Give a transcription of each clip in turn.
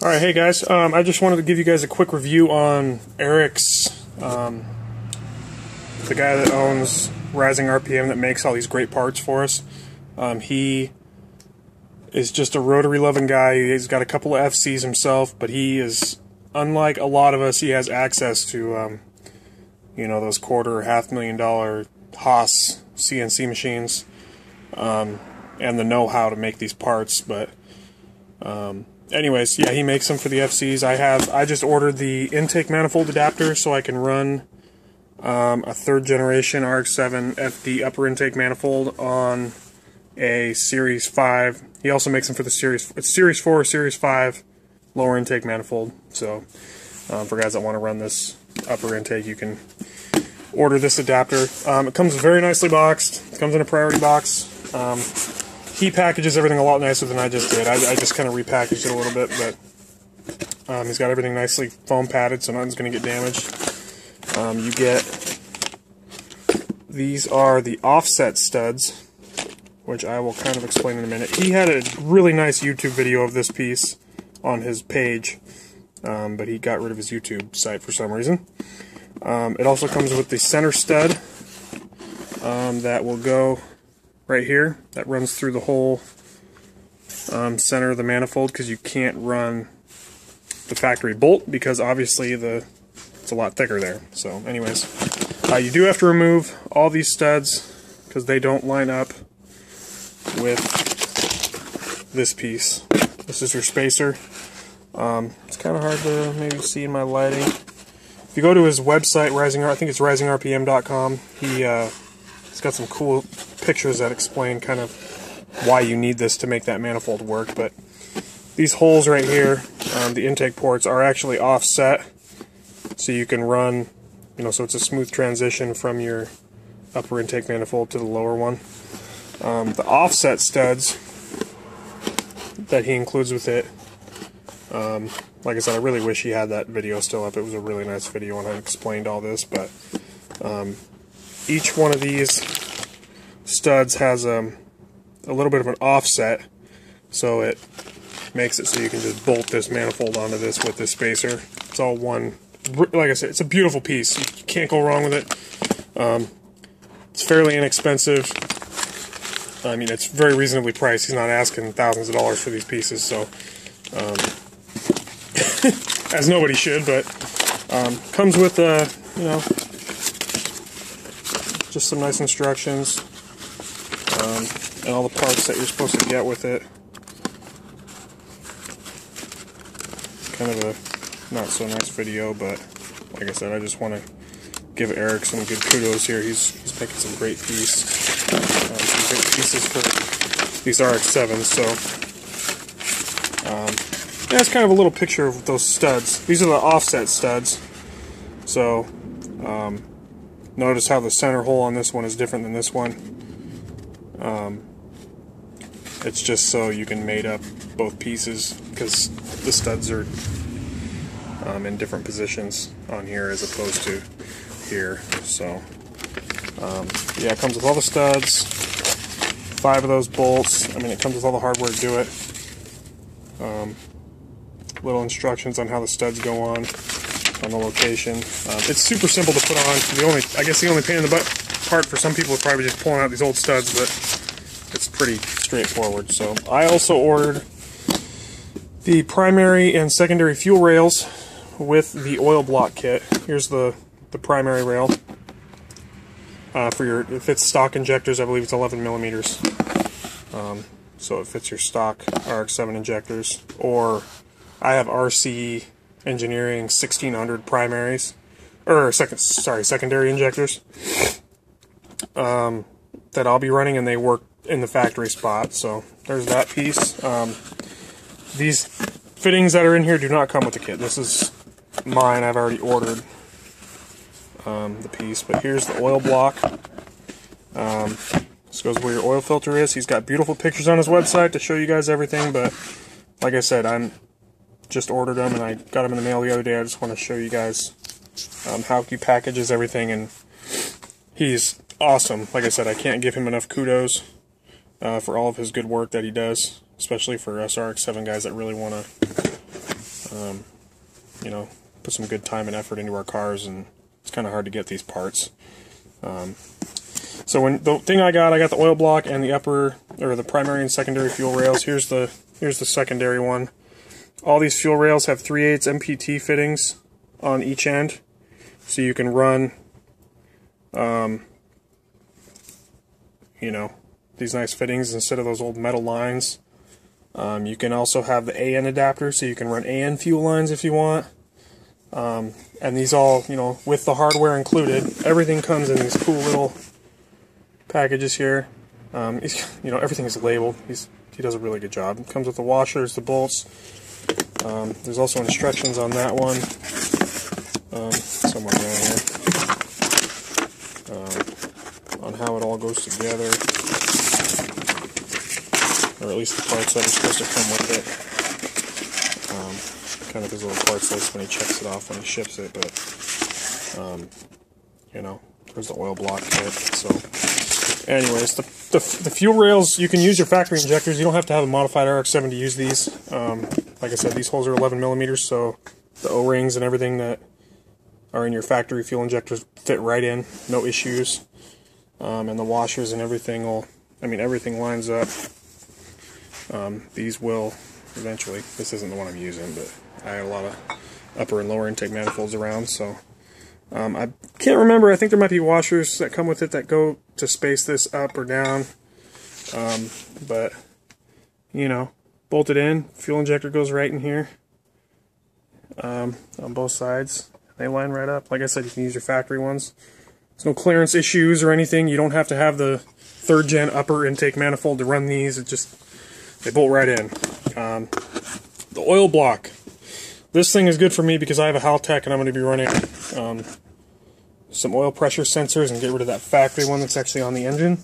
Alright, hey guys, I just wanted to give you guys a quick review on Rx, the guy that owns Rising RPM that makes all these great parts for us. He is just a rotary loving guy. He's got a couple of FCs himself, but he is, unlike a lot of us, he has access to, you know, those $250,000 or $500,000 Haas CNC machines, and the know-how to make these parts, but anyways, yeah, he makes them for the FCs. I just ordered the intake manifold adapter so I can run a third generation rx7 FD upper intake manifold on a Series 5. He also makes them for the Series 4, Series 5 lower intake manifold. So for guys that want to run this upper intake, you can order this adapter. It comes very nicely boxed. It comes in a priority box. He packages everything a lot nicer than I just did. I just kind of repackaged it a little bit, but he's got everything nicely foam padded, so nothing's going to get damaged. You get, these are the offset studs, which I will kind of explain in a minute. He had a really nice YouTube video of this piece on his page, but he got rid of his YouTube site for some reason. It also comes with the center stud that will go right here, that runs through the whole center of the manifold, because you can't run the factory bolt because obviously it's a lot thicker there. So anyways, you do have to remove all these studs because they don't line up with this piece. This is your spacer. It's kind of hard to maybe see in my lighting. If you go to his website, I think it's risingrpm.com, he's got some cool pictures that explain kind of why you need this to make that manifold work. But these holes right here, the intake ports, are actually offset, so you can run, you know, so it's a smooth transition from your upper intake manifold to the lower one. The offset studs that he includes with it, like I said, I really wish he had that video still up. It was a really nice video and I explained all this, but each one of these studs has a little bit of an offset, so it makes it so you can just bolt this manifold onto this with this spacer. It's all one. Like I said, it's a beautiful piece. You can't go wrong with it. It's fairly inexpensive. I mean, it's very reasonably priced. He's not asking thousands of dollars for these pieces, so as nobody should. But comes with you know, just some nice instructions, and all the parts that you're supposed to get with it. Kind of a not so nice video, but like I said, I just want to give Eric some good kudos here. He's making some great pieces for these RX7s. So yeah, it's kind of a little picture of those studs. These are the offset studs. So notice how the center hole on this one is different than this one. It's just so you can mate up both pieces, because the studs are in different positions on here as opposed to here. So yeah, it comes with all the studs, 5 of those bolts. I mean, it comes with all the hardware to do it. Little instructions on how the studs go on the location. It's super simple to put on. I guess the only pain in the butt part for some people is probably just pulling out these old studs, but it's pretty straightforward. So I also ordered the primary and secondary fuel rails with the oil block kit. Here's the primary rail for your, it fits stock injectors. I believe it's 11 millimeters. So it fits your stock RX7 injectors, or I have RC Engineering 1600 primaries, or secondary injectors that I'll be running, and they work in the factory spot. So there's that piece. These fittings that are in here do not come with the kit. This is mine. I've already ordered the piece, but here's the oil block. This goes where your oil filter is. He's got beautiful pictures on his website to show you guys everything, but like I said, I'm just ordered them and I got them in the mail the other day. I just want to show you guys how he packages everything, and he's awesome. Like I said, I can't give him enough kudos for all of his good work that he does, especially for us RX7 guys that really want to you know, put some good time and effort into our cars, and it's kind of hard to get these parts. So when the thing I got the oil block and the upper, or the primary and secondary fuel rails. Here's the secondary one. All these fuel rails have 3/8 MPT fittings on each end, so you can run, you know, these nice fittings instead of those old metal lines. You can also have the AN adapter, so you can run AN fuel lines if you want. And these all, you know, with the hardware included, everything comes in these cool little packages here. You know, everything is labeled. He does a really good job. It comes with the washers, the bolts. There's also instructions on that one, somewhere down here, on how it all goes together, or at least the parts that are supposed to come with it. Kind of his little parts list when he checks it off when he ships it, but you know, there's the oil block kit. So anyways, the fuel rails, you can use your factory injectors. You don't have to have a modified rx7 to use these. Like I said, these holes are 11 millimeters, so the O-rings and everything that are in your factory fuel injectors fit right in, no issues. And the washers and everything will, I mean, everything lines up. These will eventually. This isn't the one I'm using, but I have a lot of upper and lower intake manifolds around, so I can't remember. I think there might be washers that come with it that go to space this up or down, but you know, bolted in. Fuel injector goes right in here, on both sides. They line right up. Like I said, you can use your factory ones. There's no clearance issues or anything. You don't have to have the 3rd gen upper intake manifold to run these. It just, they bolt right in. The oil block. This thing is good for me because I have a Haltech and I'm going to be running some oil pressure sensors and get rid of that factory one that's actually on the engine.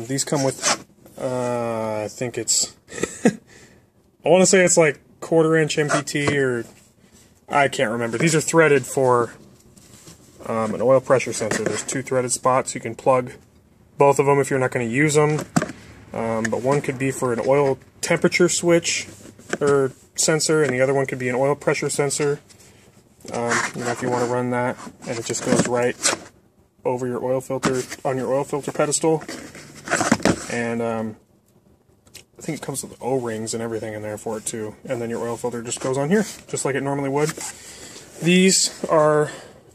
These come with, I think it's, I want to say it's like 1/4 inch MPT, or I can't remember. These are threaded for an oil pressure sensor. There's 2 threaded spots. You can plug both of them if you're not going to use them. But one could be for an oil temperature switch or sensor, and the other one could be an oil pressure sensor. You know, if you want to run that, and it just goes right over your oil filter, on your oil filter pedestal. And I think it comes with O-rings and everything in there for it too. And then your oil filter just goes on here, just like it normally would. These are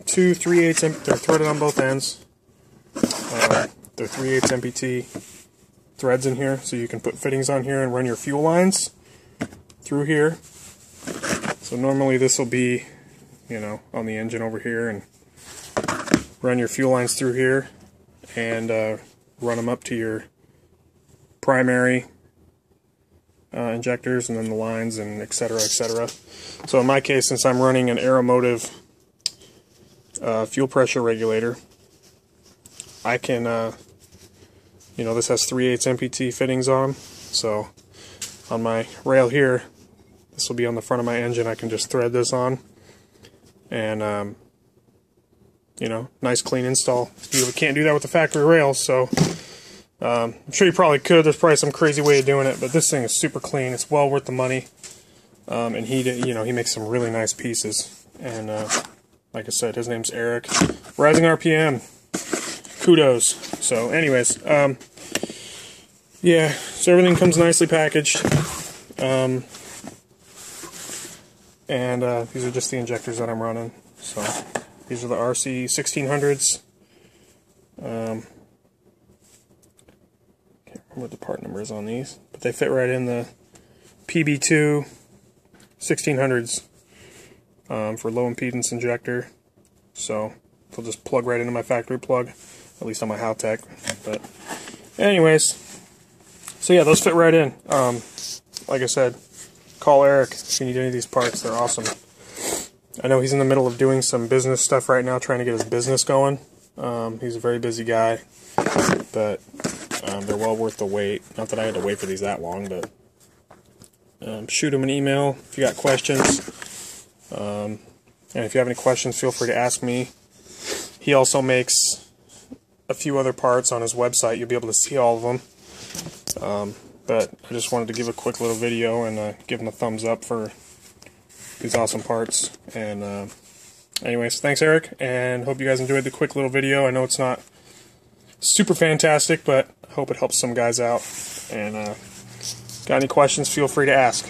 2 3/8, they're threaded on both ends. They're 3/8 MPT threads in here, so you can put fittings on here and run your fuel lines through here. So normally this will be, you know, on the engine over here, and run your fuel lines through here and run them up to your primary injectors, and then the lines, and etc., etc. So in my case, since I'm running an Aeromotive fuel pressure regulator, I can, you know, this has 3/8 MPT fittings on them, so on my rail here, this will be on the front of my engine. I can just thread this on, and you know, nice clean install. You can't do that with the factory rails, so I'm sure you probably could. There's probably some crazy way of doing it, but this thing is super clean. It's well worth the money, and you know, he makes some really nice pieces. And like I said, his name's Eric. Rising RPM. Kudos. So, anyways, yeah. So everything comes nicely packaged. And these are just the injectors that I'm running. So these are the RC 1600s. Can't remember what the part number is on these, but they fit right in the PB2 1600s for low impedance injector. So they'll just plug right into my factory plug, at least on my Haltech. But anyways, so yeah, those fit right in. Like I said, call Eric if you need any of these parts. They're awesome. I know he's in the middle of doing some business stuff right now, trying to get his business going. He's a very busy guy, but they're well worth the wait. Not that I had to wait for these that long, but shoot him an email if you got questions. And if you have any questions, feel free to ask me. He also makes a few other parts on his website. You'll be able to see all of them. But I just wanted to give a quick little video and give him a thumbs up for these awesome parts. And anyways, thanks Eric, and hope you guys enjoyed the quick little video. I know it's not super fantastic, but I hope it helps some guys out. And got any questions, feel free to ask.